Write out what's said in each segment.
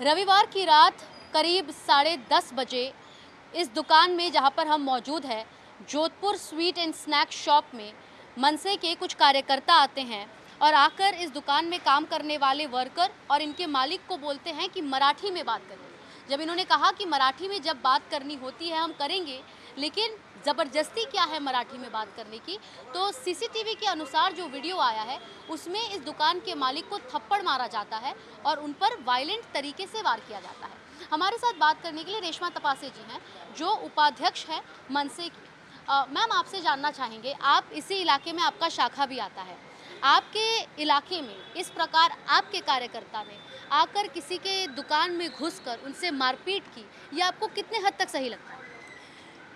रविवार की रात करीब 10:30 बजे इस दुकान में जहां पर हम मौजूद हैं, Jodhpur sweet and snack shop में मनसे के कुछ कार्यकर्ता आते हैं और आकर इस दुकान में काम करने वाले वर्कर और इनके मालिक को बोलते हैं कि मराठी में बात करें। जब इन्होंने कहा कि मराठी में जब बात करनी होती है हम करेंगे, लेकिन ज़बरदस्ती क्या है मराठी में बात करने की, तो सीसीटीवी के अनुसार जो वीडियो आया है उसमें इस दुकान के मालिक को थप्पड़ मारा जाता है और उन पर वायलेंट तरीके से वार किया जाता है। हमारे साथ बात करने के लिए रेशमा तपासे जी हैं, जो उपाध्यक्ष हैं मनसे की। मैम, आपसे जानना चाहेंगे, आप इसी इलाके में, आपका शाखा भी आता है, आपके इलाके में इस प्रकार आपके कार्यकर्ता ने आकर किसी के दुकान में घुसकर उनसे मारपीट की, ये आपको कितने हद तक सही लगता है?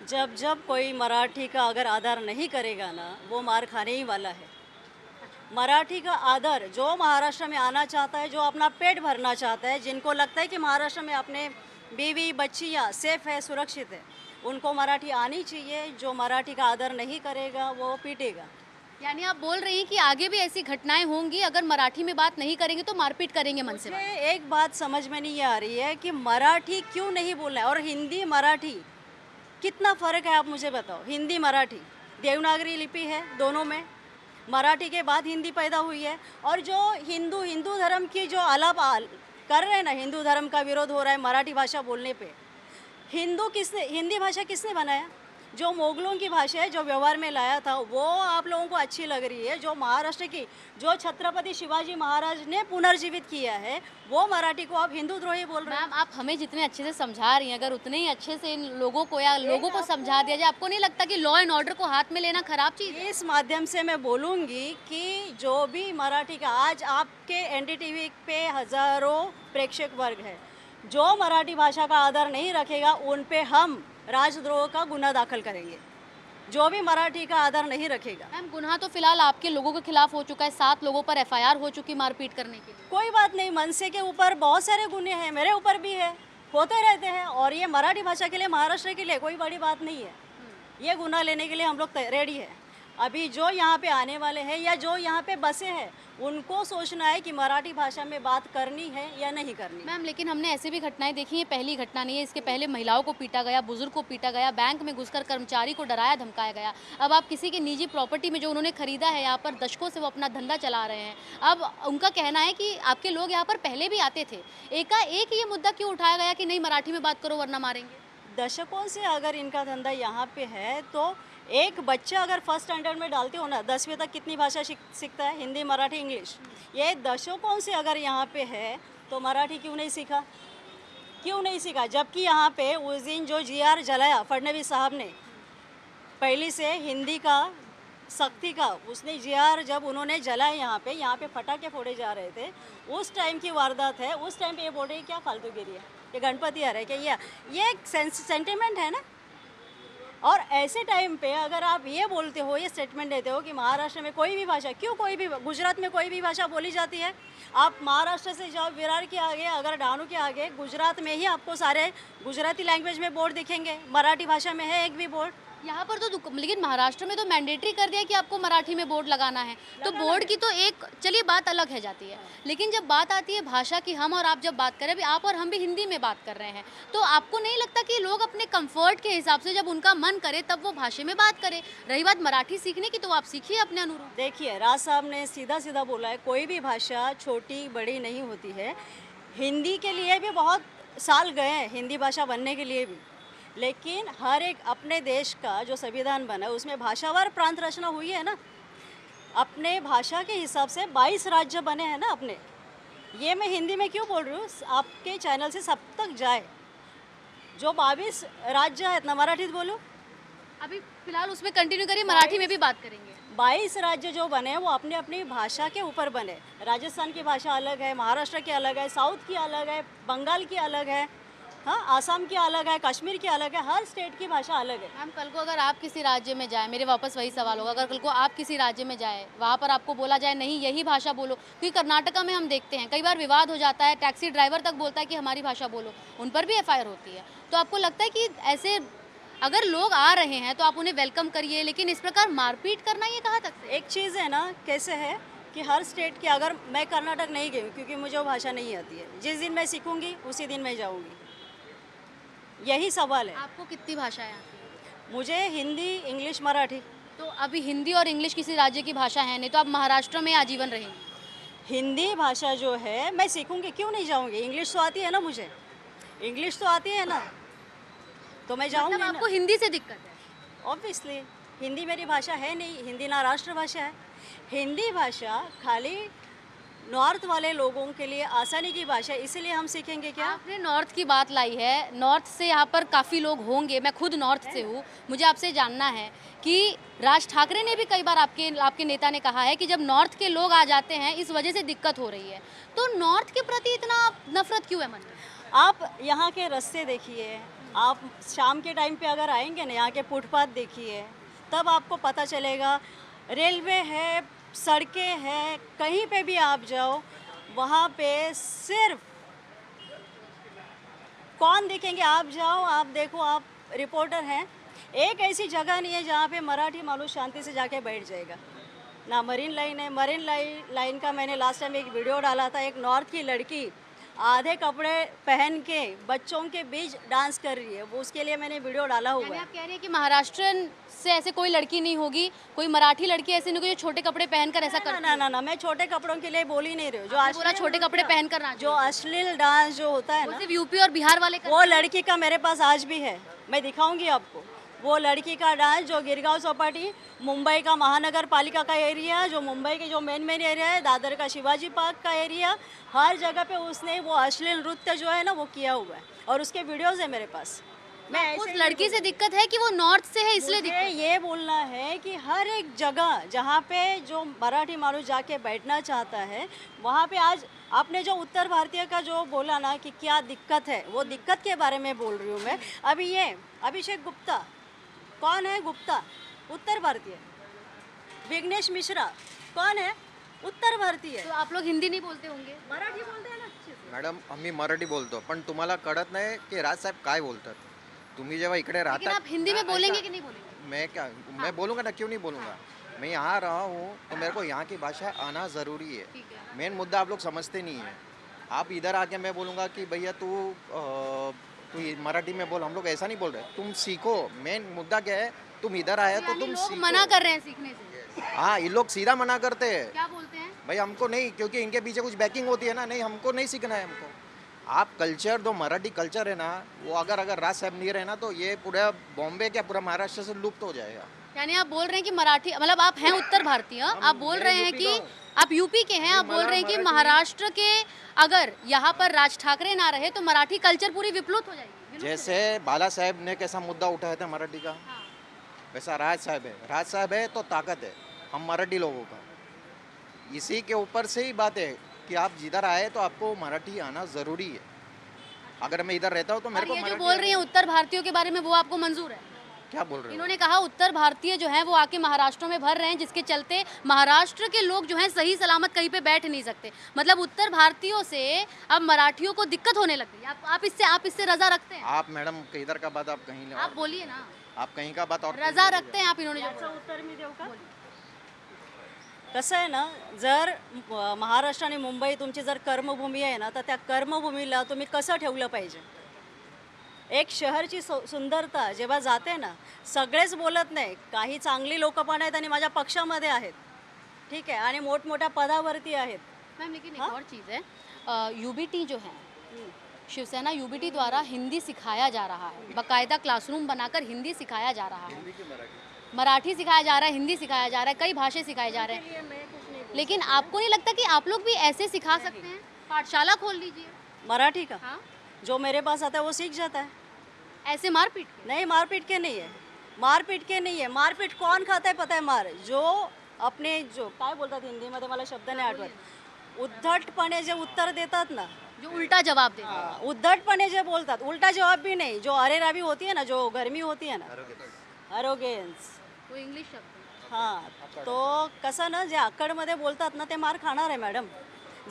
जब जब कोई मराठी का अगर आदर नहीं करेगा ना, वो मार खाने ही वाला है। मराठी का आदर जो महाराष्ट्र में आना चाहता है, जो अपना पेट भरना चाहता है, जिनको लगता है कि महाराष्ट्र में अपने बीवी बच्चियाँ सेफ है, सुरक्षित है, उनको मराठी आनी चाहिए। जो मराठी का आदर नहीं करेगा वो पीटेगा। यानी आप बोल रही हैं कि आगे भी ऐसी घटनाएं होंगी, अगर मराठी में बात नहीं करेंगे तो मारपीट करेंगे मनसे वाले। मुझे एक बात समझ में नहीं आ रही है कि मराठी क्यों नहीं बोलना है, और हिंदी मराठी कितना फ़र्क है आप मुझे बताओ। हिंदी मराठी देवनागरी लिपि है, दोनों में मराठी के बाद हिंदी पैदा हुई है। और जो हिंदू धर्म की जो आलाप कर रहे हैं ना, हिंदू धर्म का विरोध हो रहा है मराठी भाषा बोलने पे। हिंदी भाषा किसने बनाया? जो मुगलों की भाषा है, जो व्यवहार में लाया था, वो आप लोगों को अच्छी लग रही है। जो महाराष्ट्र की, जो छत्रपति शिवाजी महाराज ने पुनर्जीवित किया है, वो मराठी को आप हिंदू द्रोही बोल रहे हैं। मैम, आप हमें जितने अच्छे से समझा रही हैं, अगर उतने ही अच्छे से इन लोगों को या लोगों को समझा दिया जाए, आपको नहीं लगता कि लॉ एंड ऑर्डर को हाथ में लेना खराब चीज़ है? इस माध्यम से मैं बोलूँगी कि जो भी मराठी का, आज आपके एनडीटीवी पे हज़ारों प्रेक्षक वर्ग है, जो मराठी भाषा का आदर नहीं रखेगा उन पे हम राजद्रोह का गुना दाखिल करेंगे। जो भी मराठी का आदर नहीं रखेगा। मैम, गुनाह तो फिलहाल आपके लोगों के खिलाफ हो चुका है, 7 लोगों पर एफआईआर हो चुकी मारपीट करने के लिए। कोई बात नहीं, मनसे के ऊपर बहुत सारे गुने हैं, मेरे ऊपर भी है, होते रहते हैं। और ये मराठी भाषा के लिए, महाराष्ट्र के लिए कोई बड़ी बात नहीं है। ये गुना लेने के लिए हम लोग रेडी है। अभी जो यहाँ पे आने वाले हैं या जो यहाँ पे बसे हैं, उनको सोचना है कि मराठी भाषा में बात करनी है या नहीं करनी। मैम, लेकिन हमने ऐसे भी घटनाएं देखी, ये पहली घटना नहीं है। इसके पहले महिलाओं को पीटा गया, बुजुर्ग को पीटा गया, बैंक में घुसकर कर्मचारी को डराया धमकाया गया। अब आप किसी के निजी प्रॉपर्टी में जो उन्होंने खरीदा है, यहाँ पर दशकों से वो अपना धंधा चला रहे हैं। अब उनका कहना है कि आपके लोग यहाँ पर पहले भी आते थे, एकाएक ये मुद्दा क्यों उठाया गया कि नहीं मराठी में बात करो वरना मारेंगे? दशकों से अगर इनका धंधा यहाँ पे है, तो एक बच्चा अगर फर्स्ट स्टैंडर्ड में डालते हो ना, 10वीं तक कितनी भाषा सीखता है? हिंदी, मराठी, इंग्लिश। ये दशकों से अगर यहाँ पे है तो मराठी क्यों नहीं सीखा? क्यों नहीं सीखा? जबकि यहाँ पे उस दिन जो जीआर जलाया फडणवीस साहब ने, पहले से हिंदी का सख्ती का, उसने जीआर जब उन्होंने जलाया यहाँ पे फटाके फोड़े जा रहे थे, उस टाइम की वारदात है। उस टाइम पे ये बोल रही है क्या फालतूगिरी है, ये गणपति आ रहे हैं क्या? ये एक सेंटिमेंट है ना। और ऐसे टाइम पे अगर आप ये बोलते हो, ये स्टेटमेंट देते हो कि महाराष्ट्र में कोई भी भाषा, क्यों कोई भी, गुजरात में कोई भी भाषा बोली जाती है। आप महाराष्ट्र से जाओ विरार के आगे, अगर डानू के आगे, गुजरात में ही आपको सारे गुजराती लैंग्वेज में बोर्ड दिखेंगे, मराठी भाषा में है एक भी बोर्ड। यहाँ पर तो लेकिन महाराष्ट्र में तो मैंडेटरी कर दिया कि आपको मराठी में बोर्ड लगाना है। तो बोर्ड की तो एक चलिए बात अलग है जाती है, लेकिन जब बात आती है भाषा की, हम और आप जब बात करें, अभी आप और हम भी हिंदी में बात कर रहे हैं, तो आपको नहीं लगता कि लोग अपने कंफर्ट के हिसाब से जब उनका मन करे तब वो भाषा में बात करें? रही बात मराठी सीखने की, तो आप सीखिए अपने अनुरूप। देखिए, राज साहब ने सीधा सीधा बोला है, कोई भी भाषा छोटी बड़ी नहीं होती है। हिंदी के लिए भी बहुत साल गए हैं, हिंदी भाषा बनने के लिए भी, लेकिन हर एक अपने देश का जो संविधान बना है उसमें भाषावार प्रांत रचना हुई है ना। अपने भाषा के हिसाब से 22 राज्य बने हैं ना अपने। ये मैं हिंदी में क्यों बोल रही हूँ, आपके चैनल से सब तक जाए। जो 22 राज्य है ना, मराठीत बोलो। अभी फिलहाल उसमें कंटिन्यू करिए, मराठी में भी बात करेंगे। 22 राज्य जो बने हैं वो अपने अपनी भाषा के ऊपर बने। राजस्थान की भाषा अलग है, महाराष्ट्र की अलग है, साउथ की अलग है, बंगाल की अलग है, हाँ, आसाम की अलग है, कश्मीर की अलग है, हर स्टेट की भाषा अलग है। मैम, कल को अगर आप किसी राज्य में जाए, मेरे वापस वही सवाल होगा, अगर कल को आप किसी राज्य में जाए, वहाँ पर आपको बोला जाए नहीं यही भाषा बोलो, क्योंकि कर्नाटका में हम देखते हैं कई बार विवाद हो जाता है, टैक्सी ड्राइवर तक बोलता है कि हमारी भाषा बोलो, उन पर भी एफआईआर होती है। तो आपको लगता है कि ऐसे अगर लोग आ रहे हैं तो आप उन्हें वेलकम करिए, लेकिन इस प्रकार मारपीट करना ये कहाँ तक? एक चीज़ है ना, कैसे है कि हर स्टेट की, अगर मैं कर्नाटक नहीं गई हूँ क्योंकि मुझे वो भाषा नहीं आती है, जिस दिन मैं सीखूंगी उसी दिन मैं जाऊँगी। यही सवाल है। आपको कितनी भाषाएं आती हैं? मुझे हिंदी, इंग्लिश, मराठी। तो अभी हिंदी और इंग्लिश किसी राज्य की भाषा है नहीं, तो आप महाराष्ट्र में आजीवन रहेंगे। हिंदी भाषा जो है मैं सीखूंगी, क्यों नहीं जाऊँगी? इंग्लिश तो आती है ना मुझे, इंग्लिश तो आती है ना, तो मैं जाऊँगी मतलब ना। आपको हिंदी से दिक्कत है? ऑब्वियसली हिंदी मेरी भाषा है नहीं, हिंदी ना राष्ट्रभाषा है। हिंदी भाषा खाली नॉर्थ वाले लोगों के लिए आसानी की भाषा है, इसीलिए हम सीखेंगे क्या? आपने नॉर्थ की बात लाई है, नॉर्थ से यहाँ पर काफ़ी लोग होंगे, मैं खुद नॉर्थ से हूँ। मुझे आपसे जानना है कि राज ठाकरे ने भी कई बार आपके आपके नेता ने कहा है कि जब नॉर्थ के लोग आ जाते हैं इस वजह से दिक्कत हो रही है, तो नॉर्थ के प्रति इतना नफरत क्यों है मन में? आप यहाँ के रास्ते देखिए, आप शाम के टाइम पे अगर आएंगे ना, यहाँ के फुटपाथ देखिए, तब आपको पता चलेगा। रेलवे है, सड़कें हैं, कहीं पे भी आप जाओ, वहाँ पे सिर्फ कौन देखेंगे? आप जाओ, आप देखो, आप रिपोर्टर हैं, एक ऐसी जगह नहीं है जहाँ पे मराठी मालूम शांति से जाके बैठ जाएगा ना। मरीन लाइन है, मरीन लाइन का मैंने लास्ट टाइम एक वीडियो डाला था। एक नॉर्थ की लड़की आधे कपड़े पहन के बच्चों के बीच डांस कर रही है, वो उसके लिए मैंने वीडियो डाला हुआ यानी है। आप कह रहे हैं कि महाराष्ट्र से ऐसे कोई लड़की नहीं होगी, कोई मराठी लड़की ऐसी नहीं होगी जो छोटे कपड़े पहनकर ऐसा ना करती ना ना ना, मैं छोटे कपड़ों के लिए बोल ही नहीं रही हूँ। जो है? पूरा अश्लील छोटे कपड़े नृत्य- पहनकर नाच जो अश्लील डांस जो होता है वो ना, सिर्फ यूपी और बिहार वाले करते वो लड़की का मेरे पास आज भी है, मैं दिखाऊंगी आपको। वो लड़की का डांस जो गिरगांव चौपाटी, मुंबई का महानगर पालिका का एरिया, जो मुंबई के जो मेन एरिया है, दादर का शिवाजी पार्क का एरिया, हर जगह पे उसने वो अश्लील नृत्य जो है ना वो किया हुआ है, और उसके वीडियोस है मेरे पास। मैं उस ऐसे ही लड़की से दिक्कत है कि वो नॉर्थ से है इसलिए मुझे दिक्कत। ये बोलना है कि हर एक जगह जहाँ पे जो मराठी मानू जाके बैठना चाहता है, वहाँ पे आज आपने जो उत्तर भारतीय का जो बोला ना कि क्या दिक्कत है, वो दिक्कत के बारे में बोल रही हूँ मैं। अभी ये अभिषेक गुप्ता, कौन है गुप्ता? उत्तर भारतीय। विघ्नेश मिश्रा कौन है? उत्तर भारतीय। तो आप लोग हिंदी नहीं बोलते होंगे? मराठी बोलते हैं ना अच्छे से। मॅडम आम्ही मराठी बोलतो पण तुम्हाला कळत नाही की राजसाहेब काय बोलतात. तुम्ही जेव्हा इकडे लेकिन राहता आप हिंदी में बोलेंगे कि नहीं बोलेंगे? मैं बोलूँगा ना, क्यों नहीं बोलूँगा. मैं यहाँ रहा हूँ तो मेरे को यहाँ की भाषा आना ज़रूरी है. ठीक है। मेन मुद्दा आप लोग समझते नहीं है. आप इधर आके मैं बोलूँगा कि भैया तू ये मराठी में बोल, हम लोग ऐसा नहीं बोल रहे. तुम सीखो. मेन मुद्दा क्या है, तुम इधर आए तो यानी तुम लोग सीखो. मना कर रहे हैं सीखने से। हाँ, ये लोग सीधा मना करते हैं. क्या बोलते हैं? भाई हमको नहीं, क्योंकि इनके पीछे कुछ बैकिंग होती है ना. नहीं, हमको नहीं सीखना है. हमको आप कल्चर, जो मराठी कल्चर है ना, वो अगर राज साहब नहीं रहे ना तो ये पूरा बॉम्बे क्या पूरा महाराष्ट्र से लुप्त हो जाएगा. यानी आप बोल रहे हैं कि मराठी, मतलब आप हैं उत्तर भारतीय, आप बोल रहे हैं कि आप यूपी के हैं, आप बोल रहे हैं कि महाराष्ट्र के अगर यहाँ पर राज ठाकरे ना रहे तो मराठी कल्चर पूरी विप्लुत हो जाएगी। जैसे बाला साहेब ने कैसा मुद्दा उठाया था मराठी का, हाँ। वैसा राज साहब है तो ताकत है हम मराठी लोगों का. इसी के ऊपर से ही बात है कि आप जिधर आए तो आपको मराठी आना ज़रूरी है. अगर मैं इधर रहता हूँ तो और मेरे को ये जो मराठी बोल रही हैं उत्तर भारतीयों के बारे में, वो आपको मंजूर है? क्या बोल रहे हो? इन्होंने कहा उत्तर भारतीय जो हैं वो आके महाराष्ट्र में भर रहे हैं, जिसके चलते महाराष्ट्र के लोग जो हैं सही सलामत कहीं पे बैठ नहीं सकते। मतलब उत्तर भारतीयों से अब मराठियों को दिक्कत होने लग गई। आप इससे रजा रखते हैं? आप मैडम इधर का बात आप कहीं आप बोलिए ना, आप कहीं का बात और रजा रखते हैं आप? इन्होंने जो याचं बोला। उत्तर मी देऊ का? कसं आहे ना, जर महाराष्ट्र आणि मुंबई तुमची जर कर्मभूमी आहे ना, तर त्या कर्मभूमीला तुम्ही कसं ठेवलं पाहिजे? एक शहरची सुंदरता जेव्हा जाते ना, सगळेच बोलत नाही, काही चांगली लोक पण आहेत आणि माझ्या पक्षामध्ये आहेत, ठीक आहे, आणि मोठमोठ्या पदावरती आहेत. मैम लेकिन एक और चीज़ है, यूबीटी जो है, शिवसेना यूबीटी द्वारा हिंदी सिखाया जा रहा है, बाकायदा क्लासरूम बनाकर हिंदी सिखाया जा रहा है, मराठी सिखाया जा रहा है, हिंदी सिखाया जा रहा है, कई भाषाएं सिखाए जा रहे हैं। लेकिन आपको नहीं लगता कि आप लोग भी ऐसे सिखा सकते हैं? पाठशाला खोल लीजिए। मराठी का हाँ, जो मेरे पास आता है वो सीख जाता है. ऐसे मारपीट के? नहीं, मारपीट के नहीं है, मारपीट के नहीं है. मारपीट कौन खाता है पता है? मार जो अपने जो काय बोलतात हिंदीमध्ये, मला शब्द नाही आठवत, उद्धटपणे जे उत्तर देतात ना, जो उल्टा जवाब दे। उद्धटपणे जे बोलतात, उलटा जवाब भी नहीं, जो अरेरावी होती है ना, जो गर्मी होती है ना, अरोगेन्स, वो इंग्लिश शब्द। हां, तो कसं ना, जे आकडमध्ये बोलतात ना ते मार खाणार आहे मॅडम.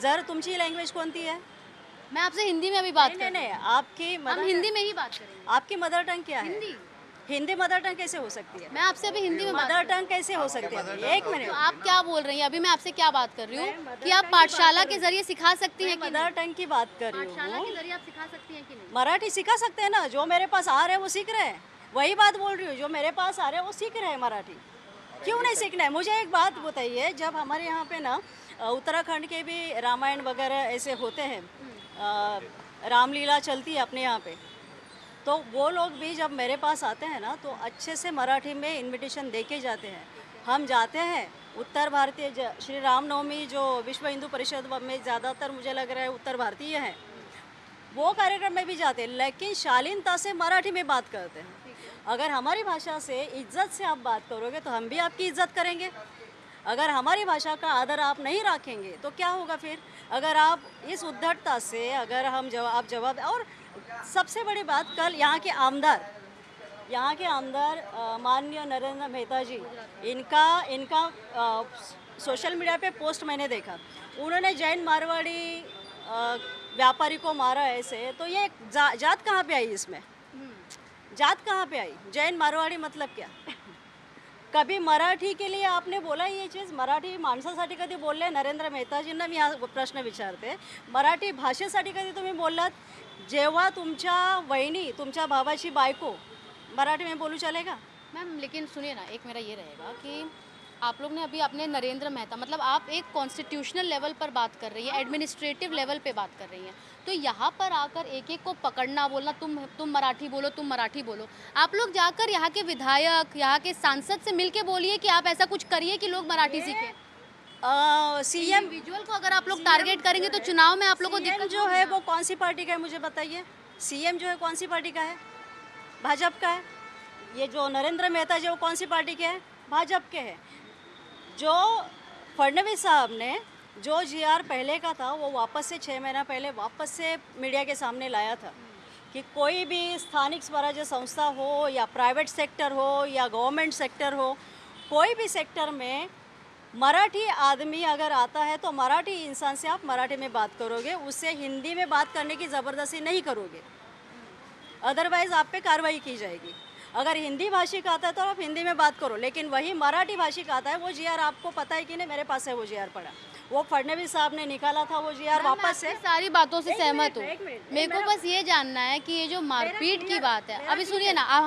जर तुमची लँग्वेज कोणती है? मैं आपसे हिंदी में अभी बात नहीं कर नहीं रही नहीं, हूँ। आपकी हम मदर हिंदी में ही बात करेंगे। आपकी मदर टंग क्या है? हिंदी। हिंदी मदर टंग कैसे हो सकती है? मैं आपसे अभी हिंदी में बात मदर टंग कैसे हो सकती है? एक मिनट, तो आप क्या बोल रही हैं? अभी मैं आपसे क्या बात कर रही मैं हूँ मदर कि आप टंग की पाठशाला बात के कर जरिए सिखा सकती हैं कि मदर नहीं? टंग की बात कर रही पाठशाला हूँ। के जरिए आप सिखा सकती हैं कि नहीं? मराठी सिखा सकते हैं ना, जो मेरे पास आ रहे हैं वो सीख रहे हैं, वही बात बोल रही हूँ, जो मेरे पास आ रहे हैं वो सीख रहे हैं मराठी। क्यों नहीं सीखना है? मुझे एक बात बताइए, जब हमारे यहाँ पे ना उत्तराखंड के भी रामायण वगैरह ऐसे होते हैं, रामलीला चलती है अपने यहाँ पे, तो वो लोग भी जब मेरे पास आते हैं ना तो अच्छे से मराठी में इनविटेशन दे के जाते हैं। हम जाते हैं उत्तर भारतीय श्री रामनवमी जो विश्व हिंदू परिषद में ज़्यादातर मुझे लग रहा है उत्तर भारतीय हैं, वो कार्यक्रम में भी जाते हैं, लेकिन शालीनता से मराठी में बात करते हैं। अगर हमारी भाषा से इज्जत से आप बात करोगे तो हम भी आपकी इज्जत करेंगे। अगर हमारी भाषा का आदर आप नहीं रखेंगे तो क्या होगा फिर? अगर आप इस उद्धटता से अगर हम आप जवाब, और सबसे बड़ी बात, कल यहाँ के आमदार माननीय नरेंद्र मेहता जी, इनका सोशल मीडिया पे पोस्ट मैंने देखा, उन्होंने जैन मारवाड़ी व्यापारी को मारा ऐसे, तो ये जात कहाँ पे आई? इसमें जात कहाँ पे आई? जैन मारवाडी मतलब क्या? कभी मराठी के लिए आपने बोला ये चीज़? मराठी माणसासाठी कधी बोलले? नरेंद्र मेहताजींना मी हा प्रश्न विचारते, मराठी भाषेसाठी कधी तुम्ही बोललात? जेव्हा तुमच्या वहिनी, तुमच्या भावाची बायको मराठी में बोलू चलेगा? मैम लेकिन सुनिए ना, एक मेरा ये रहेगा कि आप लोग ने अभी अपने नरेंद्र मेहता, मतलब आप एक कॉन्स्टिट्यूशनल लेवल पर बात कर रही हैं, एडमिनिस्ट्रेटिव लेवल पे बात कर रही हैं, तो यहाँ पर आकर एक एक को पकड़ना, बोलना तुम मराठी बोलो, तुम मराठी बोलो। आप लोग जाकर यहाँ के विधायक, यहाँ के सांसद से मिलके बोलिए कि आप ऐसा कुछ करिए कि लोग मराठी सीखें। सीएम इंडिविजुअल को अगर आप लोग टारगेट करेंगे तो चुनाव में आप लोगों को दिक्कत जो है वो कौन सी पार्टी का है मुझे बताइए? सीएम जो है कौन सी पार्टी का है? भाजपा का है। ये जो नरेंद्र मेहता जी वो कौन सी पार्टी के हैं? भाजपा के हैं। जो फडणवीस साहब ने जो जीआर पहले का था वो वापस से 6 महीना पहले वापस से मीडिया के सामने लाया था कि कोई भी स्थानिक स्वराज्य संस्था हो या प्राइवेट सेक्टर हो या गवर्नमेंट सेक्टर हो, कोई भी सेक्टर में मराठी आदमी अगर आता है तो मराठी इंसान से आप मराठी में बात करोगे, उससे हिंदी में बात करने की ज़बरदस्ती नहीं करोगे, अदरवाइज़ आप पे कार्रवाई की जाएगी। अगर हिंदी भाषी आता है तो आप हिंदी में बात करो, लेकिन वही मराठी भाषी का आता है, वो जीआर आपको पता है कि नहीं? मेरे पास है वो जीआर पड़ा, वो फडणवीस साहब ने निकाला था वो जीआर वापस से। सारी बातों से सहमत हूँ। मेरे को बस ये जानना है कि ये जो मारपीट की बात है, अभी सुनिए ना, अब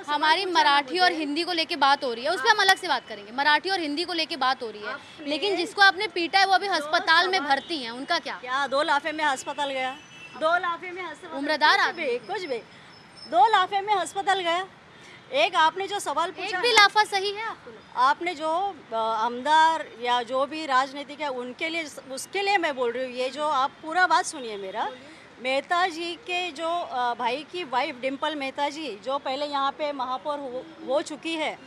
हमारी मराठी और हिंदी को लेके बात हो रही है, उस पर हम अलग से बात करेंगे। मराठी और हिंदी को लेके बात हो रही है, लेकिन जिसको आपने पीटा है वो अभी अस्पताल में भर्ती है, उनका क्या? 2 लाफे में अस्पताल गया, 2 लाफे में अस्पताल, उम्रदार कुछ भी 2 लाफे में अस्पताल गया। एक आपने जो सवाल पूछा, एक भी लाफा सही है आपको? आपने जो आमदार या जो भी राजनीतिक है उनके लिए, उसके लिए मैं बोल रही हूँ, ये जो आप पूरा बात सुनिए मेरा। मेहता जी के जो भाई की वाइफ डिम्पल मेहता जी जो पहले यहाँ पे महापौर हो चुकी है,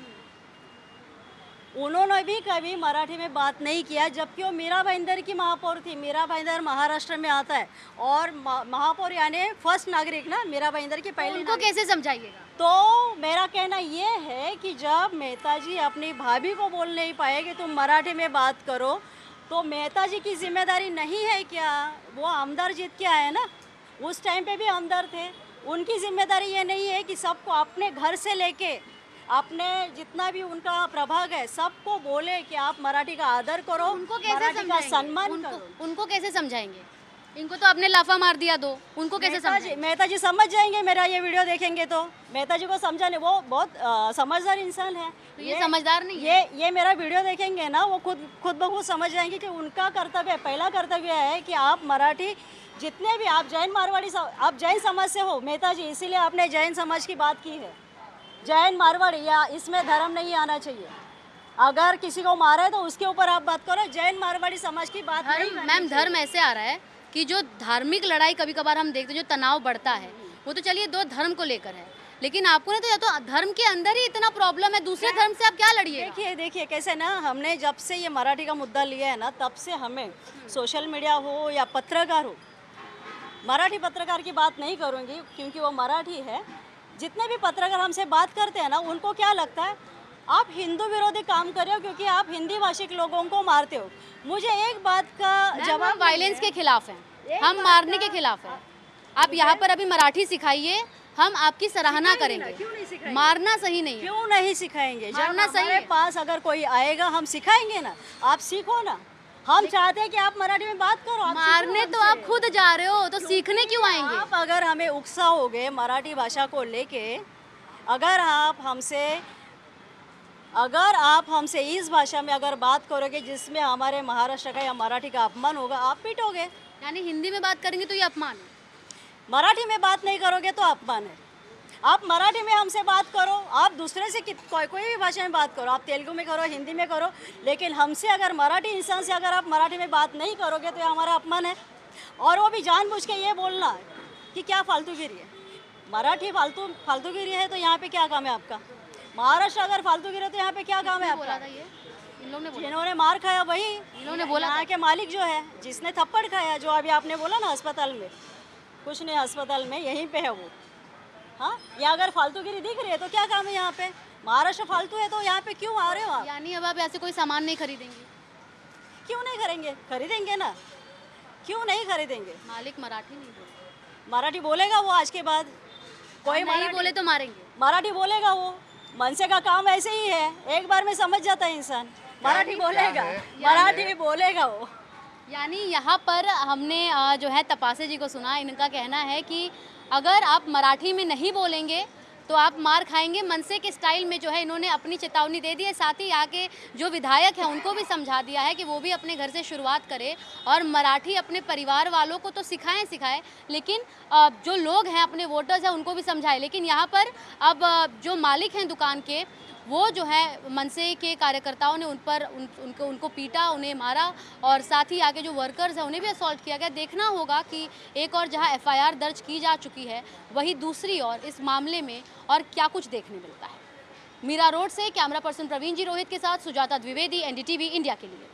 उन्होंने भी कभी मराठी में बात नहीं किया, जबकि वो मीरा भाईंदर की महापौर थी। मीरा भाईंदर महाराष्ट्र में आता है और महापौर यानी फर्स्ट नागरिक ना, मीरा भाईंदर की पहली। उनको कैसे समझाइएगा? तो मेरा कहना ये है कि जब मेहता जी अपनी भाभी को बोल नहीं पाए कि तुम मराठी में बात करो, तो मेहता जी की जिम्मेदारी नहीं है क्या? वो आमदार जीत के आए ना, उस टाइम पे भी आमदार थे, उनकी जिम्मेदारी ये नहीं है कि सबको अपने घर से लेके आपने जितना भी उनका प्रभाग है सबको बोले कि आप मराठी का आदर करो, उनको कैसे मराठी का सम्मान करो? उनको कैसे समझाएंगे? इनको तो आपने लाफा मार दिया दो, उनको कैसे समझाएंगे? मेहता जी समझ जाएंगे, मेरा ये वीडियो देखेंगे तो मेहता जी को समझाने, वो बहुत समझदार इंसान है। तो ये समझदार नहीं है? ये मेरा वीडियो देखेंगे ना, वो खुद ब खुद समझ जाएंगे कि उनका कर्तव्य, पहला कर्तव्य है कि आप मराठी जितने भी, आप जैन मारवाड़ी, आप जैन समाज से हो मेहता जी, इसीलिए आपने जैन समाज की बात की है। जैन मारवाड़ी या इसमें धर्म नहीं आना चाहिए। अगर किसी को मारा है तो उसके ऊपर आप बात करो, जैन मारवाड़ी समाज की बात नहीं। मैम धर्म ऐसे आ रहा है कि जो धार्मिक लड़ाई कभी कभार हम देखते हैं, जो तनाव बढ़ता है, वो तो चलिए 2 धर्म को लेकर है, लेकिन आपको ना तो या तो धर्म के अंदर ही इतना प्रॉब्लम है, दूसरे धर्म से आप क्या लड़िए? देखिए कैसे ना, हमने जब से ये मराठी का मुद्दा लिया है ना, तब से हमें सोशल मीडिया हो या पत्रकार हो, मराठी पत्रकार की बात नहीं करूँगी क्योंकि वो मराठी है, जितने भी पत्रकार हमसे बात करते हैं ना, उनको क्या लगता है आप हिंदू विरोधी काम कर रहे हो क्योंकि आप हिंदी भाषिक लोगों को मारते हो। मुझे एक बात का जवाब, वायलेंस के खिलाफ हैं, हम मारने के खिलाफ हैं। आप यहाँ पर अभी मराठी सिखाइए, हम आपकी सराहना सिखाएंगे ना, करेंगे। क्यों नहीं सिखाएंगे? मारना सही नहीं है। क्यों नहीं सिखाएंगे? जब मारना सही हमारे है। पास अगर कोई आएगा हम सिखाएंगे ना, आप सीखो ना। हम चाहते हैं कि आप मराठी में बात करो, आप मारने सीखो तो हमसे। आप खुद जा रहे हो, तो सीखने क्यों आएंगे? आप अगर हमें उकसाओगे मराठी भाषा को लेके, अगर आप हमसे इस भाषा में अगर बात करोगे जिसमें हमारे महाराष्ट्र का या मराठी का अपमान होगा, आप पिटोगे। यानी हिंदी में बात करेंगे तो ये अपमान है। मराठी में बात नहीं करोगे तो अपमान है। आप मराठी में हमसे बात करो, आप दूसरे से कोई भी भाषा में बात करो, आप तेलुगु में करो, हिंदी में करो, लेकिन हमसे अगर मराठी इंसान से अगर आप मराठी में बात नहीं करोगे तो ये हमारा अपमान है। और वो भी जानबूझ के ये बोलना कि क्या फालतूगिरी है, मराठी फालतूगिरी है तो यहाँ पे क्या काम है आपका? महाराष्ट्र अगर फालतूगिरी है तो यहाँ पे क्या काम है बोला आपका? था ये, इन लोगों ने बोला। जिन्होंने मार खाया वही, इन्होंने बोला यहाँ के मालिक जो है, जिसने थप्पड़ खाया, जो अभी आपने बोला ना अस्पताल में, कुछ नहीं अस्पताल में यहीं पे है वो। हाँ, ये अगर फालतूगिरी दिख रही है तो क्या काम है यहाँ पे? महाराष्ट्र फालतू है तो यहाँ पे क्यों आ रहे हो आप? यानी अब आप ऐसे कोई सामान नहीं खरीदेंगे? क्यों नहीं करेंगे? खरीदेंगे ना, क्यों नहीं खरीदेंगे? मालिक मराठी नहीं बोलते। मराठी बोलेगा वो आज के बाद, कोई नहीं बोले तो मारेंगे। मराठी बोलेगा वो। मनसे का काम ऐसे ही है, एक बार में समझ जाता है इंसान। मराठी बोलेगा, मराठी बोलेगा वो। यानी यहाँ पर हमने जो है तपासे जी को सुना, इनका कहना है कि अगर आप मराठी में नहीं बोलेंगे तो आप मार खाएंगे। मनसे के स्टाइल में जो है इन्होंने अपनी चेतावनी दे दी है। साथ ही आके जो विधायक हैं उनको भी समझा दिया है कि वो भी अपने घर से शुरुआत करें और मराठी अपने परिवार वालों को तो सिखाएं, लेकिन जो लोग हैं अपने वोटर्स हैं उनको भी समझाएं। लेकिन यहाँ पर अब जो मालिक हैं दुकान के, वो जो है मनसे के कार्यकर्ताओं ने उनको पीटा, उन्हें मारा और साथ ही आगे जो वर्कर्स हैं उन्हें भी असॉल्ट किया गया। देखना होगा कि एक और जहां एफआईआर दर्ज की जा चुकी है, वही दूसरी और इस मामले में और क्या कुछ देखने मिलता है। मीरा रोड से कैमरा पर्सन प्रवीण जी रोहित के साथ सुजाता द्विवेदी, एनडीटीवी इंडिया के लिए।